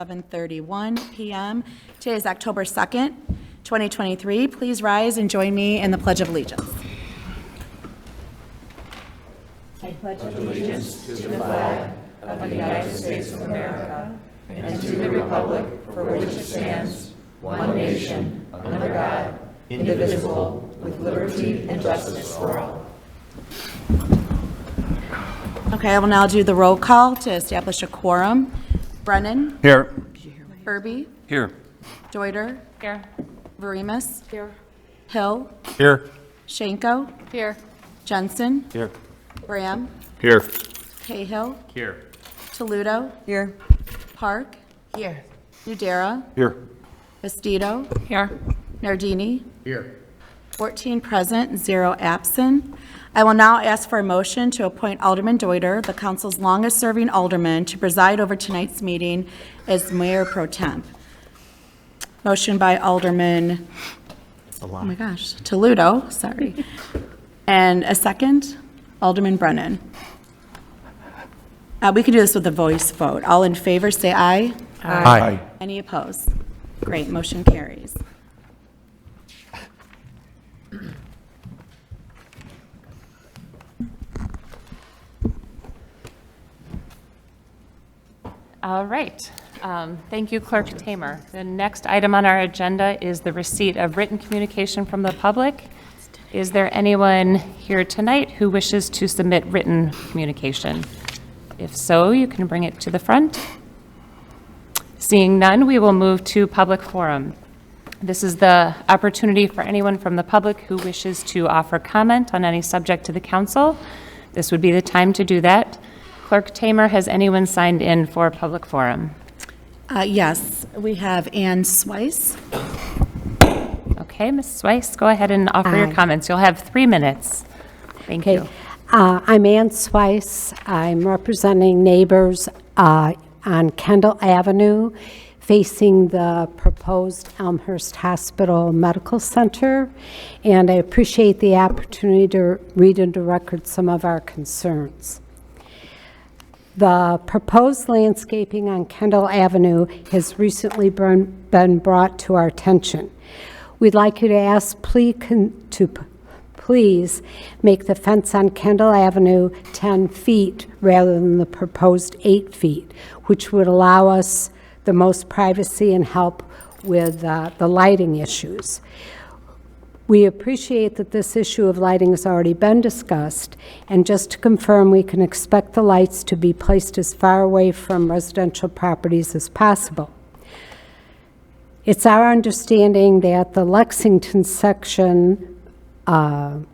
7:31 p.m. Today is October 2nd, 2023. Please rise and join me in the Pledge of Allegiance. I pledge allegiance to the flag of the United States of America and to the republic for which it stands, one nation, under God, indivisible, with liberty and justice for all. Okay, I will now do the roll call to establish a quorum. Brennan? Here. Furby? Here. Deuter? Here. Varimus? Here. Hill? Here. Schenko? Here. Jensen? Here. Graham? Here. Cahill? Here. Toledo? Here. Park? Here. Udera? Here. Vestido? Here. Nardini? Here. 14 present, 0 absent. I will now ask for a motion to appoint Alderman Deuter, the council's longest-serving alderman, to preside over tonight's meeting as mayor pro temp. Motion by Alderman, oh my gosh, Toledo, sorry. And a second, Alderman Brennan. We can do this with a voice vote. All in favor, say aye. Aye. Any opposed? Great, motion carries. All right. Thank you, Clerk Tamer. The next item on our agenda is the receipt of written communication from the public. Is there anyone here tonight who wishes to submit written communication? If so, you can bring it to the front. Seeing none, we will move to public forum. This is the opportunity for anyone from the public who wishes to offer comment on any subject to the council. This would be the time to do that. Clerk Tamer, has anyone signed in for public forum? Yes, we have Ann Swice. Okay, Ms. Swice, go ahead and offer your comments. You'll have 3 minutes. Thank you. I'm Ann Swice. I'm representing neighbors on Kendall Avenue facing the proposed Elmhurst Hospital Medical Center, and I appreciate the opportunity to read into record some of our concerns. The proposed landscaping on Kendall Avenue has recently been brought to our attention. We'd like you to ask please make the fence on Kendall Avenue 10 feet rather than the proposed 8 feet, which would allow us the most privacy and help with the lighting issues. We appreciate that this issue of lighting has already been discussed, and just to confirm, we can expect the lights to be placed as far away from residential properties as possible. It's our understanding that the Lexington section of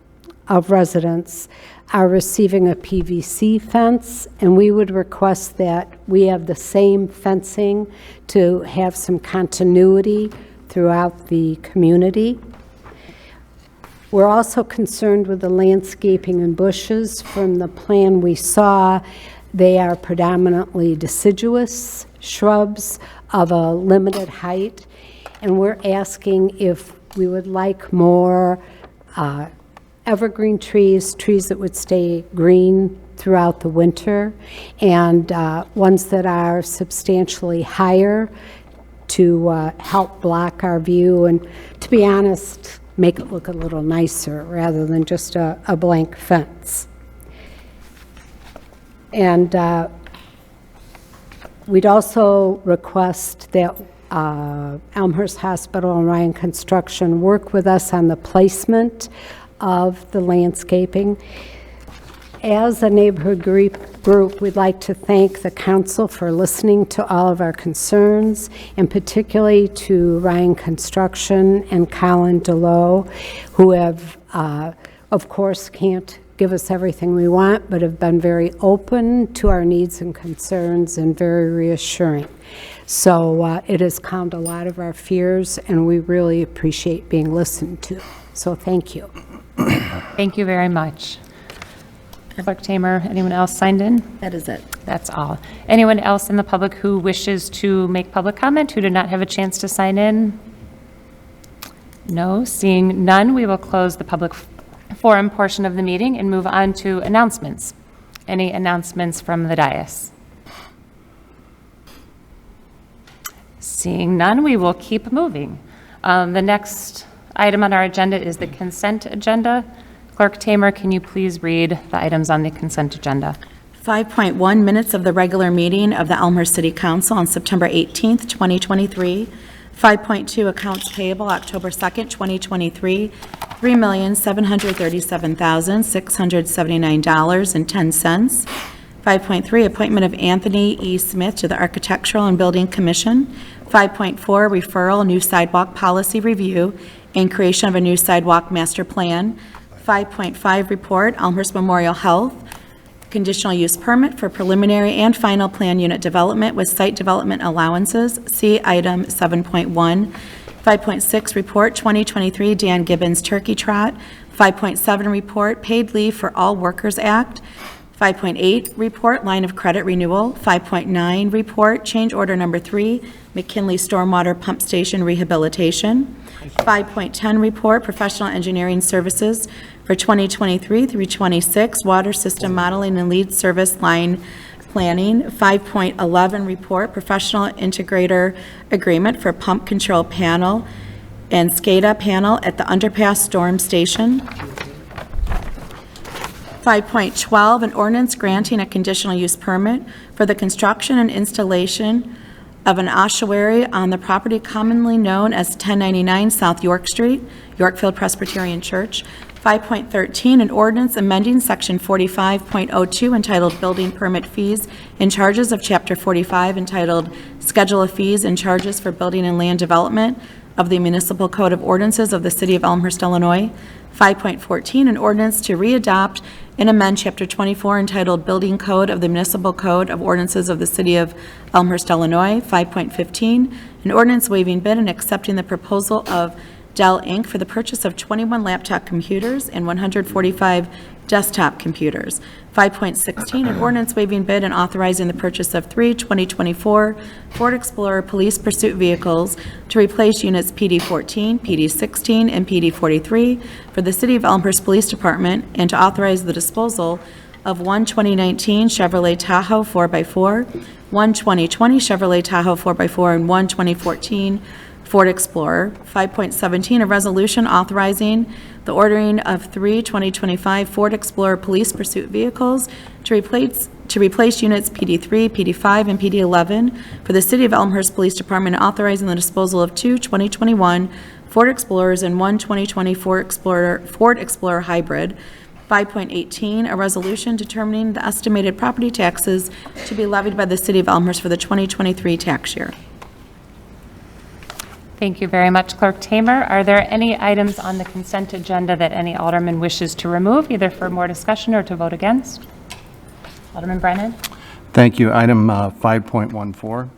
residents are receiving a PVC fence, and we would request that we have the same fencing to have some continuity throughout the community. We're also concerned with the landscaping and bushes. From the plan we saw, they are predominantly deciduous shrubs of a limited height, and we're asking if we would like more evergreen trees that would stay green throughout the winter, and ones that are substantially higher to help block our view and, to be honest, make it look a little nicer rather than just a blank fence. And we'd also request that Elmhurst Hospital and Ryan Construction work with us on the placement of the landscaping. As a neighborhood group, we'd like to thank the council for listening to all of our concerns, and particularly to Ryan Construction and Colin DeLoe, who have, of course, can't give us everything we want, but have been very open to our needs and concerns and very reassuring. So it has calmed a lot of our fears, and we really appreciate being listened to. So thank you. Thank you very much. Clerk Tamer, anyone else signed in? That is it. That's all. Anyone else in the public who wishes to make public comment who did not have a chance to sign in? No, seeing none, we will close the public forum portion of the meeting and move on to announcements. Any announcements from the dais? Seeing none, we will keep moving. The next item on our agenda is the consent agenda. Clerk Tamer, can you please read the items on the consent agenda? 5.1, minutes of the regular meeting of the Elmhurst City Council on September 18th, 2023. 5.2, accounts payable, October 2nd, 2023, $3,737,679.10. 5.3, appointment of Anthony E. Smith to the Architectural and Building Commission. 5.4, referral, new sidewalk policy review, and creation of a new sidewalk master plan. 5.5, report, Elmhurst Memorial Health, conditional use permit for preliminary and final plan unit development with site development allowances. See item 7.1. 5.6, report 2023 Dan Gibbons Turkey Trot. 5.7, report paid leave for all workers act. 5.8, report line of credit renewal. 5.9, report change order number 3, McKinley Stormwater Pump Station rehabilitation. 5.10, report professional engineering services for 2023 through 26, water system modeling and lead service line planning. 5.11, report professional integrator agreement for pump control panel and SCADA panel at the underpass storm station. 5.12, an ordinance granting a conditional use permit for the construction and installation of an ossuary on the property commonly known as 1099 South York Street, Yorkfield Presbyterian Church. 5.13, an ordinance amending Section 45.02 entitled Building Permit Fees and Charges of Chapter 45 entitled Schedule of Fees and Charges for Building and Land Development of the Municipal Code of Ordinances of the City of Elmhurst, Illinois. 5.14, an ordinance to readopt and amend Chapter 24 entitled Building Code of the Municipal Code of Ordinances of the City of Elmhurst, Illinois. 5.15, an ordinance waiving bid and accepting the proposal of Dell Inc. for the purchase of 21 laptop computers and 145 desktop computers. 5.16, an ordinance waiving bid and authorizing the purchase of 3 2024 Ford Explorer police pursuit vehicles to replace units PD-14, PD-16, and PD-43 for the City of Elmhurst Police Department, and to authorize the disposal of one 2019 Chevrolet Tahoe 4x4, one 2020 Chevrolet Tahoe 4x4, and one 2014 Ford Explorer. 5.17, a resolution authorizing the ordering of 3 2025 Ford Explorer police pursuit vehicles to replace units PD-3, PD-5, and PD-11 for the City of Elmhurst Police Department, and authorizing the disposal of 2 2021 Ford Explorers and one 2020 Ford Explorer Hybrid. 5.18, a resolution determining the estimated property taxes to be levied by the City of Elmhurst for the 2023 tax year. Thank you very much, Clerk Tamer. Are there any items on the consent agenda that any alderman wishes to remove, either for more discussion or to vote against? Alderman Brennan? Thank you. Item 5.14.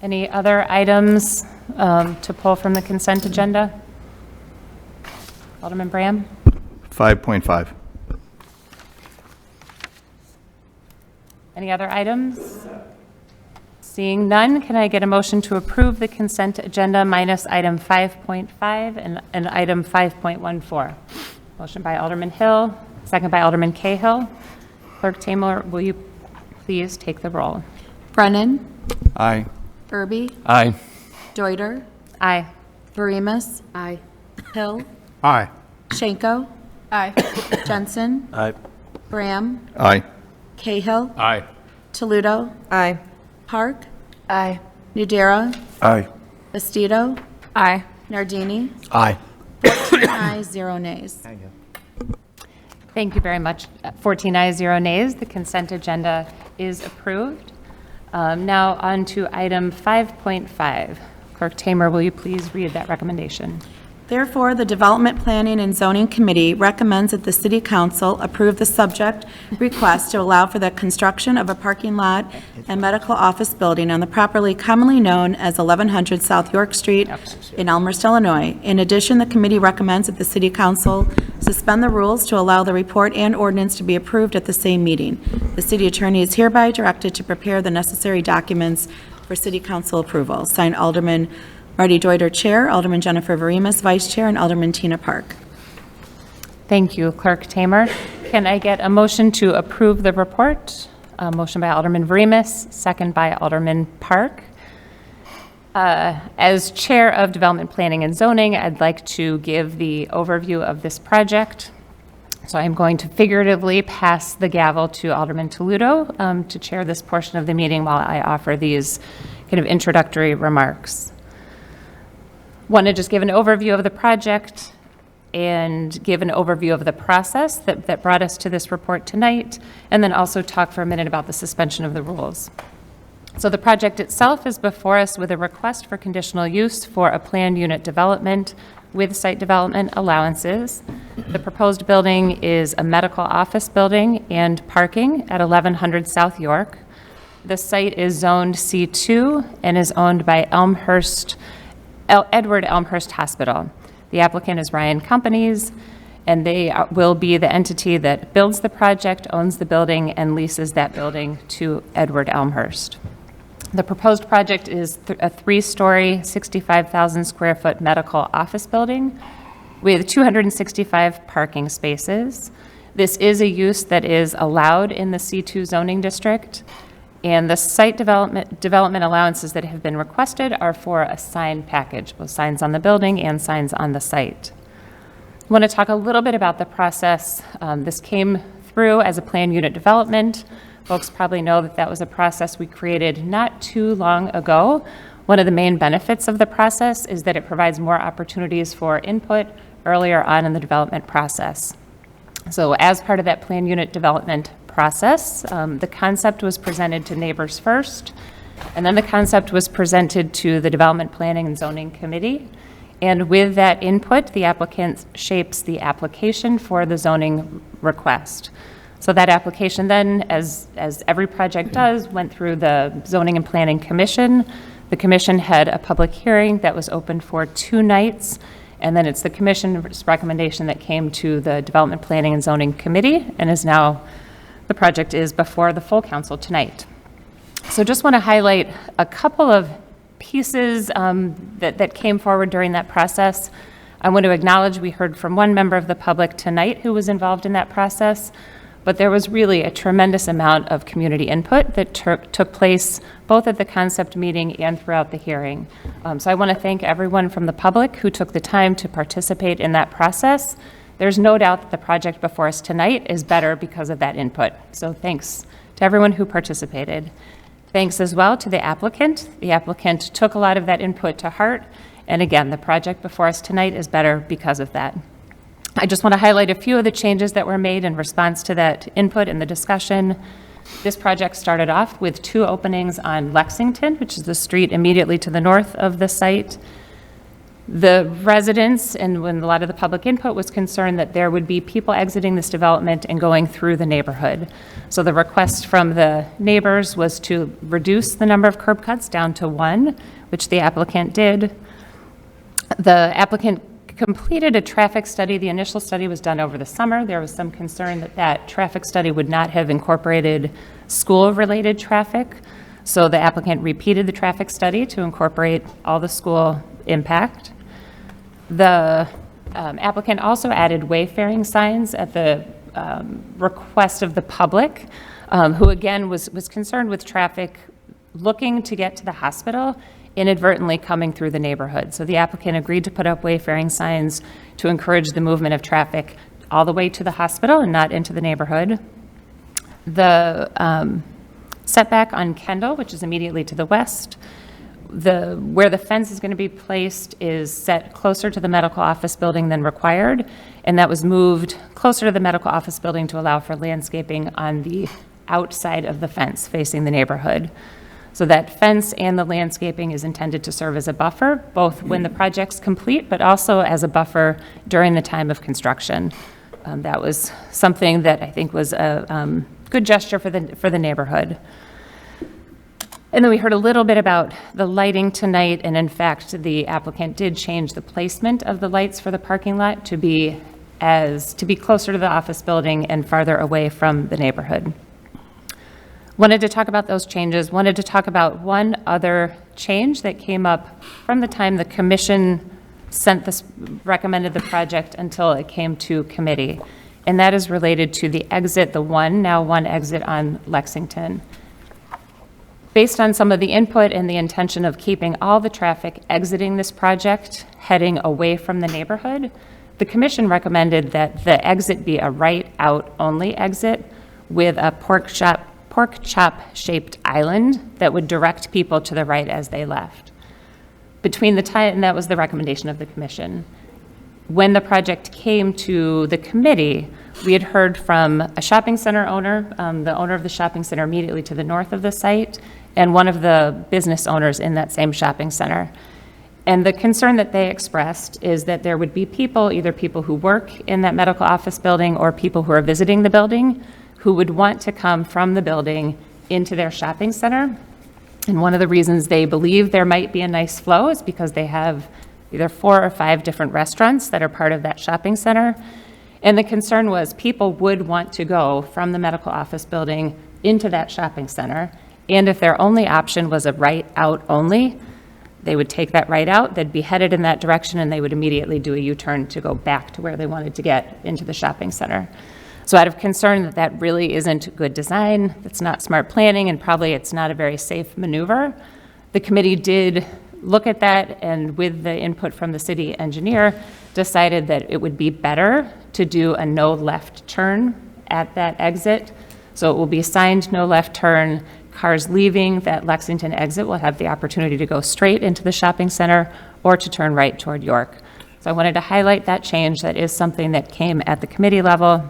Any other items to pull from the consent agenda? Alderman Bram? 5.5. Any other items? Seeing none, can I get a motion to approve the consent agenda minus item 5.5 and item 5.14? Motion by Alderman Hill, second by Alderman Cahill. Clerk Tamer, will you please take the roll? Brennan? Aye. Irby? Aye. Deuter? Aye. Varimas? Aye. Hill? Aye. Schenko? Aye. Jensen? Aye. Bram? Aye. Cahill? Aye. Toledo? Aye. Park? Aye. Nudera? Aye. Bastido? Aye. Nardini? Aye. 14 ayes, 0 nays. Thank you very much. 14 ayes, 0 nays. The consent agenda is approved. Now on to item 5.5. Clerk Tamer, will you please read that recommendation? Therefore, the Development Planning and Zoning Committee recommends that the City Council approve the subject request to allow for the construction of a parking lot and medical office building on the property commonly known as 1100 South York Street in Elmhurst, Illinois. In addition, the committee recommends that the City Council suspend the rules to allow the report and ordinance to be approved at the same meeting. The city attorney is hereby directed to prepare the necessary documents for City Council approval. Signed, Alderman Marty Deuter, Chair, Alderman Jennifer Varimas, Vice Chair, and Alderman Tina Park. Thank you, Clerk Tamer. Can I get a motion to approve the report Motion by Alderman Vremus, second by Alderman Park. As Chair of Development Planning and Zoning, I'd like to give the overview of this project. So I'm going to figuratively pass the gavel to Alderman Toledo to chair this portion of the meeting while I offer these kind of introductory remarks. Want to just give an overview of the project and give an overview of the process that brought us to this report tonight, and then also talk for a minute about the suspension of the rules. So the project itself is before us with a request for conditional use for a planned unit development with site development allowances. The proposed building is a medical office building and parking at 1100 South York. The site is zoned C2 and is owned by Edward Elmhurst Hospital. The applicant is Ryan Companies, and they will be the entity that builds the project, owns the building, and leases that building to Edward Elmhurst. The proposed project is a 3-story, 65,000 square foot medical office building with 265 parking spaces. This is a use that is allowed in the C2 zoning district, and the site development allowances that have been requested are for a sign package, both signs on the building and signs on the site. I want to talk a little bit about the process. This came through as a planned unit development. Folks probably know that that was a process we created not too long ago. One of the main benefits of the process is that it provides more opportunities for input earlier on in the development process. So as part of that planned unit development process, the concept was presented to neighbors first, and then the concept was presented to the Development Planning and Zoning Committee. And with that input, the applicant shapes the application for the zoning request. So that application then, as every project does, went through the Zoning and Planning Commission. The commission had a public hearing that was open for 2 nights, and then it's the commission's recommendation that came to the Development Planning and Zoning Committee, and is now, the project is before the full council tonight. So just want to highlight a couple of pieces that came forward during that process. I want to acknowledge we heard from one member of the public tonight who was involved in that process, but there was really a tremendous amount of community input that took place both at the concept meeting and throughout the hearing. So I want to thank everyone from the public who took the time to participate in that process. There's no doubt that the project before us tonight is better because of that input. So thanks to everyone who participated. Thanks as well to the applicant. The applicant took a lot of that input to heart. And again, the project before us tonight is better because of that. I just want to highlight a few of the changes that were made in response to that input in the discussion. This project started off with 2 openings on Lexington, which is the street immediately to the north of the site. The residents, and when a lot of the public input was concerned that there would be people exiting this development and going through the neighborhood. So the request from the neighbors was to reduce the number of curb cuts down to 1, which the applicant did. The applicant completed a traffic study. The initial study was done over the summer. There was some concern that that traffic study would not have incorporated school-related traffic. So the applicant repeated the traffic study to incorporate all the school impact. The applicant also added wayfaring signs at the request of the public, who again was concerned with traffic looking to get to the hospital, inadvertently coming through the neighborhood. So the applicant agreed to put up wayfaring signs to encourage the movement of traffic all the way to the hospital and not into the neighborhood. The setback on Kendall, which is immediately to the west, where the fence is going to be placed is set closer to the medical office building than required, and that was moved closer to the medical office building to allow for landscaping on the outside of the fence facing the neighborhood. So that fence and the landscaping is intended to serve as a buffer, both when the project's complete, but also as a buffer during the time of construction. That was something that I think was a good gesture for the neighborhood. And then we heard a little bit about the lighting tonight, and in fact, the applicant did change the placement of the lights for the parking lot to be closer to the office building and farther away from the neighborhood. Wanted to talk about those changes, wanted to talk about one other change that came up from the time the commission recommended the project until it came to committee. and that is related to the exit, now one exit on Lexington. Based on some of the input and the intention of keeping all the traffic exiting this project, heading away from the neighborhood, the commission recommended that the exit be a right-out only exit with a pork chop-shaped island that would direct people to the right as they left. And that was the recommendation of the commission. When the project came to the committee, we had heard from a shopping center owner, the owner of the shopping center immediately to the north of the site, and one of the business owners in that same shopping center. And the concern that they expressed is that there would be people, either people who work in that medical office building or people who are visiting the building, who would want to come from the building into their shopping center. And one of the reasons they believe there might be a nice flow is because they have either 4 or 5 different restaurants that are part of that shopping center. And the concern was people would want to go from the medical office building into that shopping center. And if their only option was a right out only, they would take that right out, they'd be headed in that direction, and they would immediately do a U-turn to go back to where they wanted to get into the shopping center. So out of concern that that really isn't good design, it's not smart planning, and probably it's not a very safe maneuver, the committee did look at that, and with the input from the city engineer, decided that it would be better to do a no left turn at that exit. So it will be signed no left turn. Cars leaving that Lexington exit will have the opportunity to go straight into the shopping center or to turn right toward York. So I wanted to highlight that change. That is something that came at the committee level.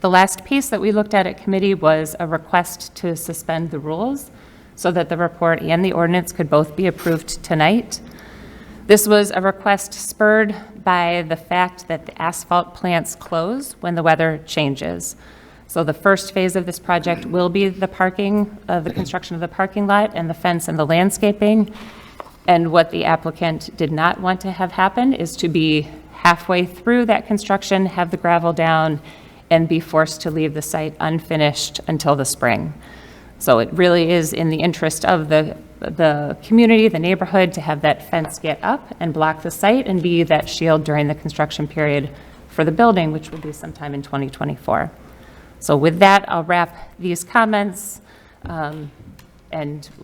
The last piece that we looked at committee was a request to suspend the rules so that the report and the ordinance could both be approved tonight. This was a request spurred by the fact that the asphalt plants close when the weather changes. So the first phase of this project will be the construction of the parking lot and the fence and the landscaping. And what the applicant did not want to have happen is to be halfway through that construction, have the gravel down, and be forced to leave the site unfinished until the spring. So it really is in the interest of the community, the neighborhood, to have that fence get up and block the site and be that shield during the construction period for the building, which will be sometime in 2024. So with that, I'll wrap these comments and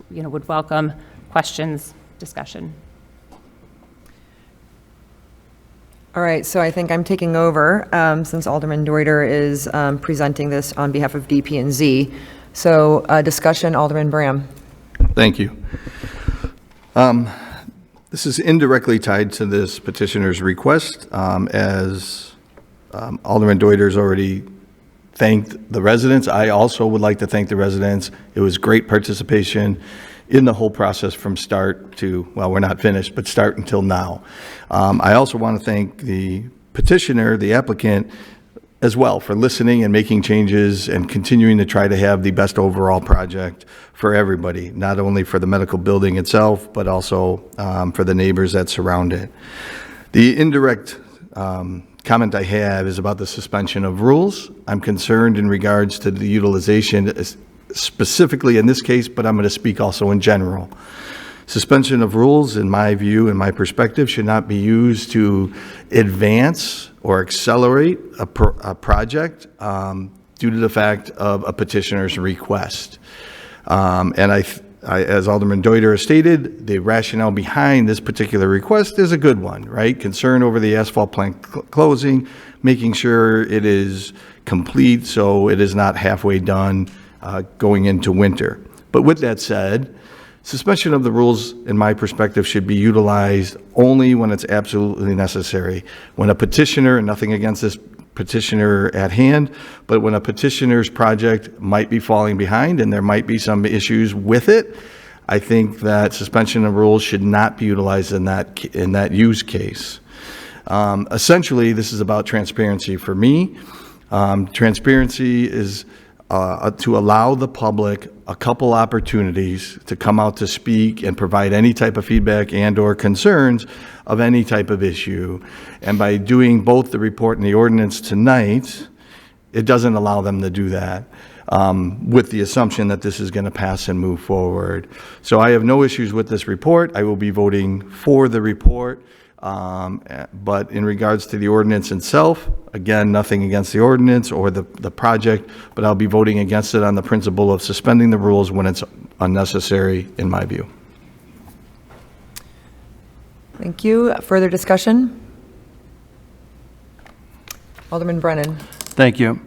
would welcome questions, discussion. All right, so I think I'm taking over since Alderman Deuter is presenting this on behalf of DP&Z. So discussion, Alderman Bram. Thank you. This is indirectly tied to this petitioner's request, as Alderman Deuter's already thanked the residents. I also would like to thank the residents. It was great participation in the whole process from start to, well, we're not finished, but start until now. I also want to thank the petitioner, the applicant, as well, for listening and making changes and continuing to try to have the best overall project for everybody, not only for the medical building itself, but also for the neighbors that surround it. The indirect comment I have is about the suspension of rules. I'm concerned in regards to the utilization, specifically in this case, but I'm going to speak also in general. Suspension of rules, in my view and my perspective, should not be used to advance or accelerate a project due to the fact of a petitioner's request. And as Alderman Deuter has stated, the rationale behind this particular request is a good one, right? Concern over the asphalt plant closing, making sure it is complete so it is not halfway done going into winter. But with that said, suspension of the rules, in my perspective, should be utilized only when it's absolutely necessary. When a petitioner, and nothing against this petitioner at hand, but when a petitioner's project might be falling behind and there might be some issues with it, I think that suspension of rules should not be utilized in that use case. Essentially, this is about transparency for me. Transparency is to allow the public a couple opportunities to come out to speak and provide any type of feedback and or concerns of any type of issue. And by doing both the report and the ordinance tonight, it doesn't allow them to do that with the assumption that this is going to pass and move forward. So I have no issues with this report. I will be voting for the report. But in regards to the ordinance itself, again, nothing against the ordinance or the project, but I'll be voting against it on the principle of suspending the rules when it's unnecessary, in my view. Thank you. Further discussion? Alderman Brennan. Thank you.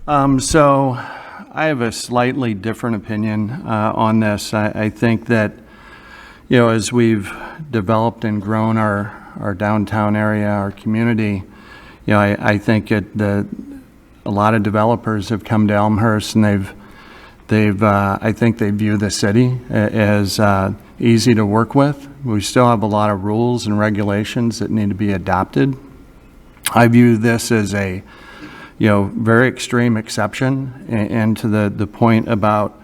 So I have a slightly different opinion on this. I think that, as we've developed and grown our downtown area, our community, I think a lot of developers have come to Elmhurst, and I think they view the city as easy to work with. We still have a lot of rules and regulations that need to be adopted. I view this as a very extreme exception, and to the point about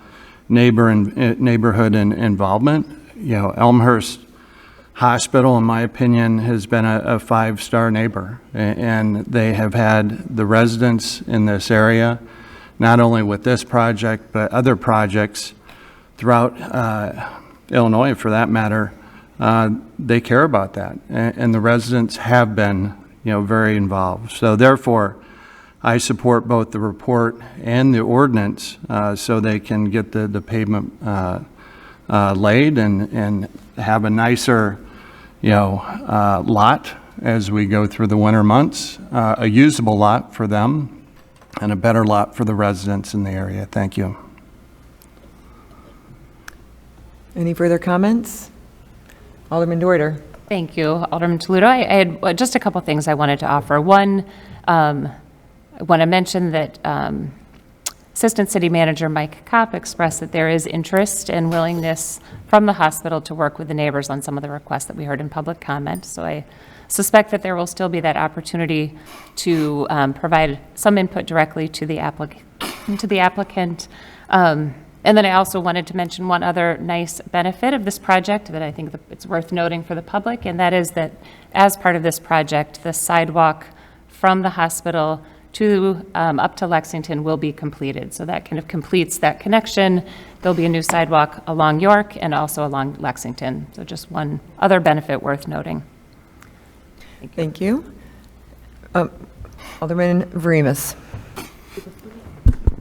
neighborhood and involvement. Elmhurst Hospital, in my opinion, has been a five-star neighbor, and they have had the residents in this area, not only with this project, but other projects throughout Illinois, for that matter. They care about that, and the residents have been, very involved. So therefore, I support both the report and the ordinance so they can get the pavement laid and have a nicer, lot as we go through the winter months, a usable lot for them, and a better lot for the residents in the area. Thank you. Any further comments? Alderman Deuter. Thank you, Alderman Toledo. I had just a couple things I wanted to offer. One, I want to mention that Assistant City Manager Mike Kopp expressed that there is interest and willingness from the hospital to work with the neighbors on some of the requests that we heard in public comment. So I suspect that there will still be that opportunity to provide some input directly to the applicant. And then I also wanted to mention one other nice benefit of this project that I think that it's worth noting for the public, and that is that as part of this project, the sidewalk from the hospital to up to Lexington will be completed. So that kind of completes that connection. There'll be a new sidewalk along York and also along Lexington. So just one other benefit worth noting. Thank you. Alderman Veremis.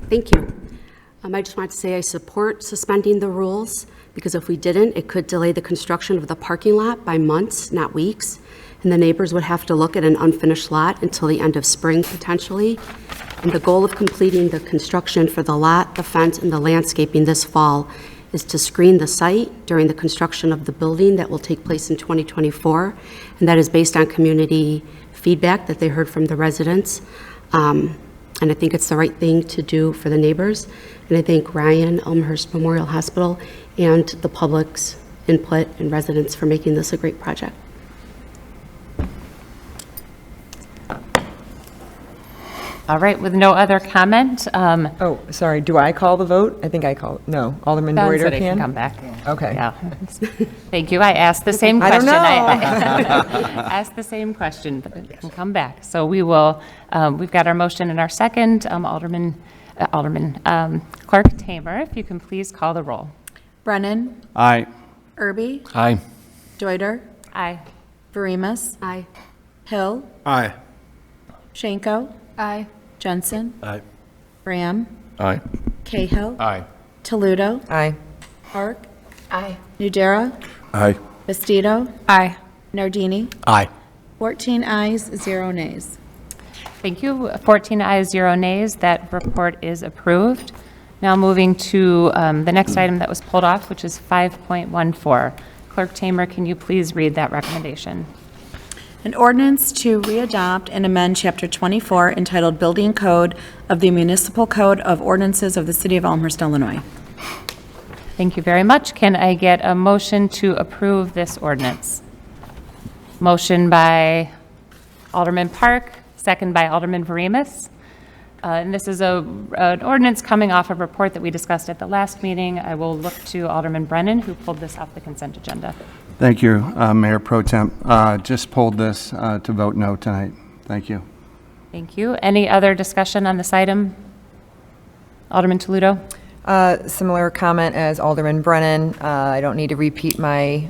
Thank you. I just want to say I support suspending the rules, because if we didn't, it could delay the construction of the parking lot by months, not weeks, and the neighbors would have to look at an unfinished lot until the end of spring potentially. And the goal of completing the construction for the lot, the fence, and the landscaping this fall is to screen the site during the construction of the building that will take place in 2024, and that is based on community feedback that they heard from the residents. And I think it's the right thing to do for the neighbors. And I thank Ryan, Elmhurst Memorial Hospital, and the public's input and residents for making this a great project. All right, with no other comment. Oh, sorry, do I call the vote? I think I call, no, Alderman Don Deuter said he can? can come back. Okay. Yeah. Thank you. I asked the same I don't question. know. Asked the same question, but it can come back. So we will, we've got our motion and our second. Clerk Tamer, if you can please call the roll. Brennan. Aye. Irby. Aye. Deuter. Aye. Veremis. Aye. Hill. Aye. Schenko. Aye. Jensen. Aye. Graham. Aye. Cahill. Aye. Toledo. Aye. Park. Aye. Nudera. Aye. Bastido. Aye. Nardini. Aye. 14 ayes, 0 nays. Thank you. 14 ayes, 0 nays. That report is approved. Now moving to the next item that was pulled off, which is 5.14. Clerk Tamer, can you please read that recommendation? An ordinance to readopt and amend Chapter 24 entitled Building Code of the Municipal Code of Ordinances of the City of Elmhurst, Illinois. Thank you very much. Can I get a motion to approve this ordinance? Motion by Alderman Park, second by Alderman Veremis. And this is an ordinance coming off a report that we discussed at the last meeting. I will look to Alderman Brennan, who pulled this off the consent agenda. Thank you, Mayor Pro Temp. Just pulled this to vote no tonight. Thank you. Thank you. Any other discussion on this item? Alderman Toledo? Similar comment as Alderman Brennan. I don't need to repeat my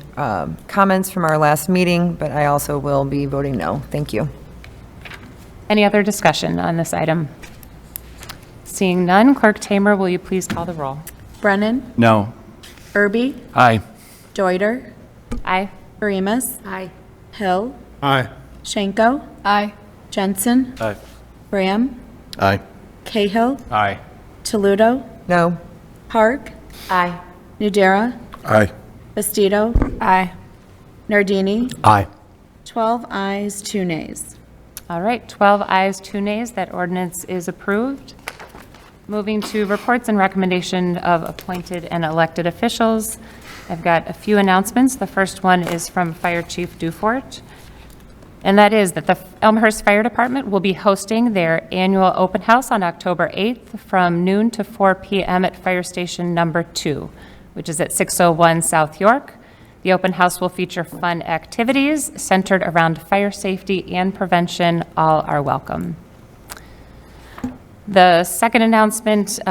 comments from our last meeting, but I also will be voting no. Thank you. Any other discussion on this item? Seeing none, Clerk Tamer, will you please call the roll? Brennan? No. Irby? Aye. Deuter? Aye. Arimas? Aye. Hill? Aye. Schenko? Aye. Jensen? Aye. Graham? Aye. Cahill? Aye. Toledo? No. Park? Aye. Nudera? Aye. Bastido? Aye. Nardini? Aye. 12 ayes, 2 nays. All right, 12 ayes, 2 nays. That ordinance is approved. Moving to reports and recommendation of appointed and elected officials. I've got a few announcements. The first one is from Fire Chief Dufort, and that is that the Elmhurst Fire Department will be hosting their annual open house on October 8th from noon to 4 p.m. at Fire Station Number 2, which is at 601 South York. The open house will feature fun activities centered around fire safety and prevention. All are welcome. The second announcement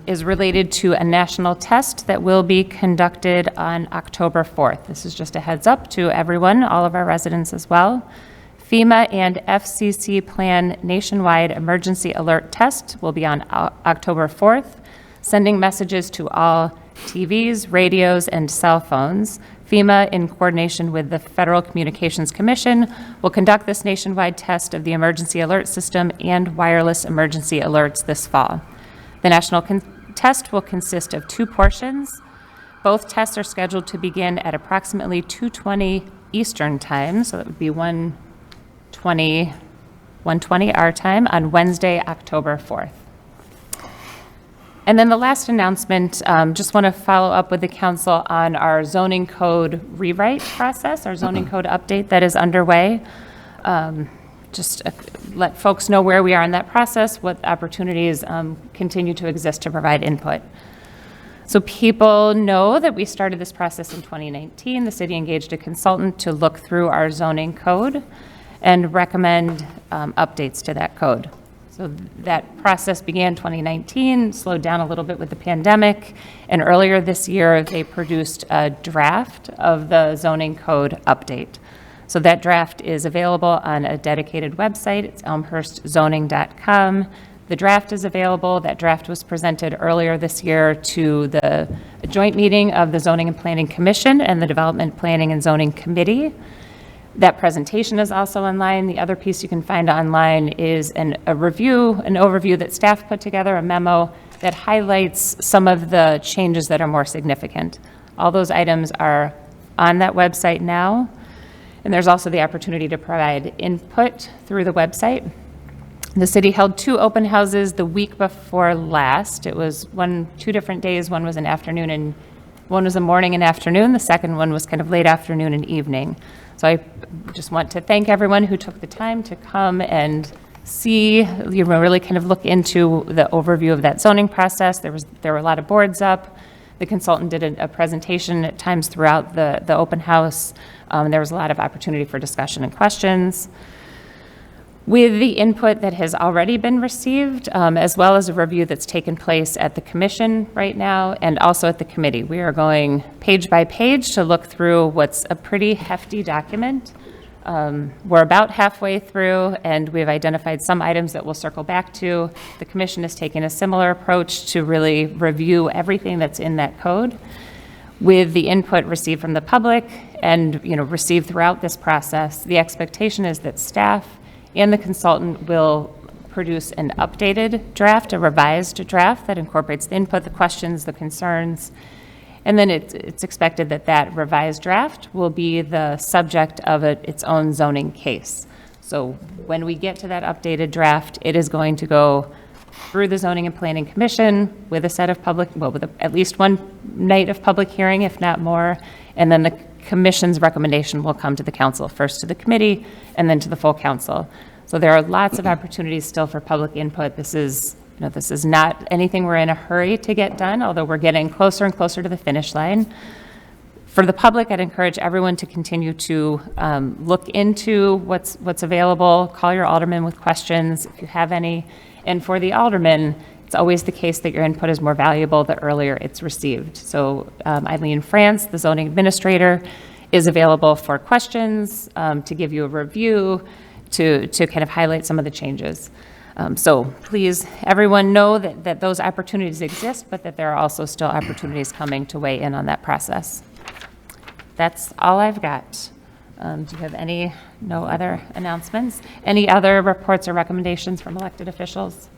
is related to a national test that will be conducted on October 4th. This is just a heads up to everyone, all of our residents as well. FEMA and FCC plan nationwide emergency alert test will be on October 4th, sending messages to all TVs, radios, and cell phones. FEMA, in coordination with the Federal Communications Commission, will conduct this nationwide test of the emergency alert system and wireless emergency alerts this fall. The national test will consist of 2 portions. Both tests are scheduled to begin at approximately 2:20 Eastern Time, so that would be 1:20 our time on Wednesday, October 4th. And then the last announcement, just want to follow up with the council on our zoning code rewrite process, our zoning code update that is underway. Just let folks know where we are in that process, what opportunities continue to exist to provide input. So people know that we started this process in 2019. The city engaged a consultant to look through our zoning code and recommend updates to that code. So that process began 2019, slowed down a little bit with the pandemic, and earlier this year they produced a draft of the zoning code update. So that draft is available on a dedicated website. It's elmhurstzoning.com. The draft is available. That draft was presented earlier this year to the joint meeting of the Zoning and Planning Commission and the Development Planning and Zoning Committee. That presentation is also online. The other piece you can find online is an overview that staff put together, a memo that highlights some of the changes that are more significant. All those items are on that website now, and there's also the opportunity to provide input through the website. The city held 2 open houses the week before last. It was 2 different days. One was an afternoon and one was a morning and afternoon. The second one was kind of late afternoon and evening. So I just want to thank everyone who took the time to come and see, really kind of look into the overview of that zoning process. There were a lot of boards up. The consultant did a presentation at times throughout the open house. There was a lot of opportunity for discussion and questions. With the input that has already been received, as well as a review that's taken place at the commission right now and also at the committee, we are going page by page to look through what's a pretty hefty document. We're about halfway through, and we've identified some items that we'll circle back to. The commission has taken a similar approach to really review everything that's in that code. With the input received from the public and received throughout this process, the expectation is that staff and the consultant will produce an updated draft, a revised draft that incorporates the input, the questions, the concerns, and then it's expected that that revised draft will be the subject of its own zoning case. So when we get to that updated draft, it is going to go through the Zoning and Planning Commission with a set of with at least one night of public hearing, if not more, and then the commission's recommendation will come to the council, first to the committee and then to the full council. So there are lots of opportunities still for public input. This is not anything we're in a hurry to get done, although we're getting closer and closer to the finish line. For the public, I'd encourage everyone to continue to look into what's available. Call your alderman with questions if you have any. And for the aldermen, It's always the case that your input is more valuable the earlier it's received. So Eileen France, the zoning administrator, is available for questions, to give you a review, to kind of highlight some of the changes. So please, everyone know that those opportunities exist, but that there are also still opportunities coming to weigh in on that process. That's all I've got. Do you have no other announcements? Any other reports or recommendations from elected officials?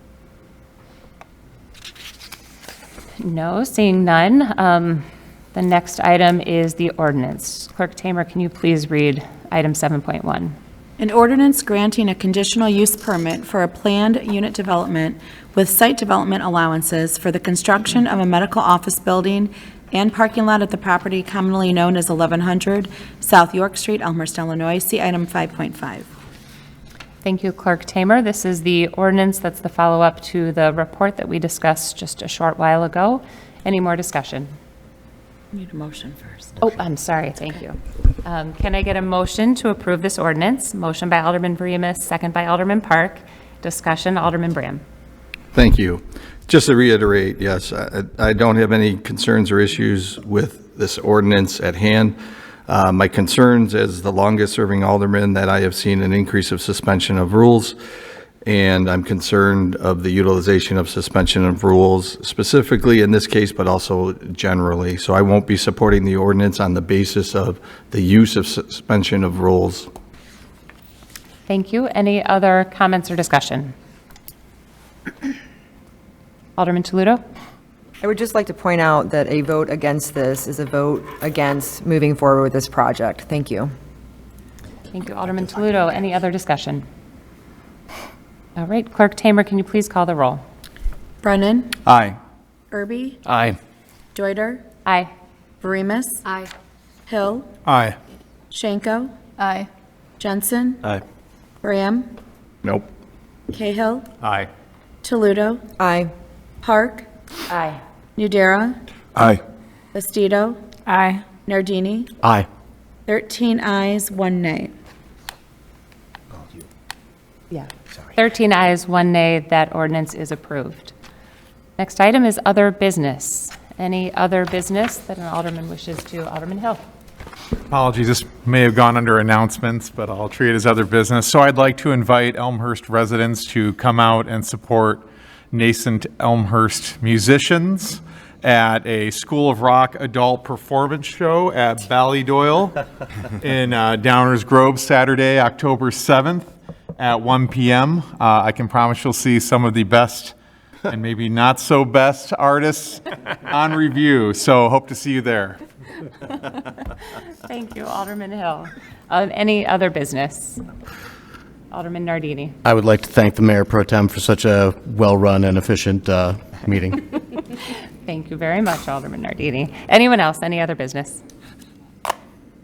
No, seeing none. The next item is the ordinance. Clerk Tamer, can you please read item 7.1? An ordinance granting a conditional use permit for a planned unit development with site development allowances for the construction of a medical office building and parking lot at the property commonly known as 1100 South York Street, Elmhurst, Illinois. See item 5.5. Thank you, Clerk Tamer. This is the ordinance that's the follow-up to the report that we discussed just a short while ago. Any more discussion? Need a motion first. Oh, I'm sorry, thank you. Can I get a motion to approve this ordinance? Motion by Alderman Vreemus, second by Alderman Park. Discussion, Alderman Bram. Thank you. Just to reiterate, yes, I don't have any concerns or issues with this ordinance at hand. My concerns as the longest-serving alderman that I have seen an increase of suspension of rules, and I'm concerned of the utilization of suspension of rules, specifically in this case, but also generally. So I won't be supporting the ordinance on the basis of the use of suspension of rules. Thank you. Any other comments or discussion? Alderman Toledo? I would just like to point out that a vote against this is a vote against moving forward with this project. Thank you. Thank you, Alderman Toledo. Any other discussion? All right, Clerk Tamer, can you please call the roll? Brennan? Aye. Irby? Aye. Deuter? Aye. Verimus? Aye. Hill? Aye. Schenko? Aye. Jensen? Aye. Graham? Nope. Cahill? Aye. Toledo? Aye. Park? Aye. Nudera? Aye. Bastido? Aye. Nardini? Aye. 13 ayes, 1 nay. Yeah. 13 ayes, 1 nay. That ordinance is approved. Next item is other business. Any other business that an alderman wishes to? Alderman Hill. Apologies, this may have gone under announcements, but I'll treat it as other business. So I'd like to invite Elmhurst residents to come out and support nascent Elmhurst musicians at a School of Rock adult performance show at Ballydoyle in Downers Grove, Saturday, October 7th at 1 p.m. I can promise you'll see some of the best and maybe not so best artists on review, so hope to see you there. Thank you, Alderman Hill. Any other business? Alderman Nardini. I would like to thank the Mayor Pro Tem for such a well-run and efficient meeting. Thank you very much, Alderman Nardini. Anyone else? Any other business?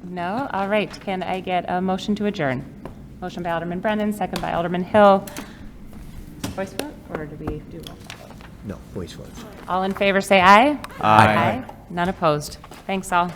No? All right. Can I get a motion to adjourn? Motion by Alderman Brennan, second by Alderman Hill. Voice vote, or do we do roll call? No, voice votes. All in favor, say aye. Aye. None opposed. Thanks, all.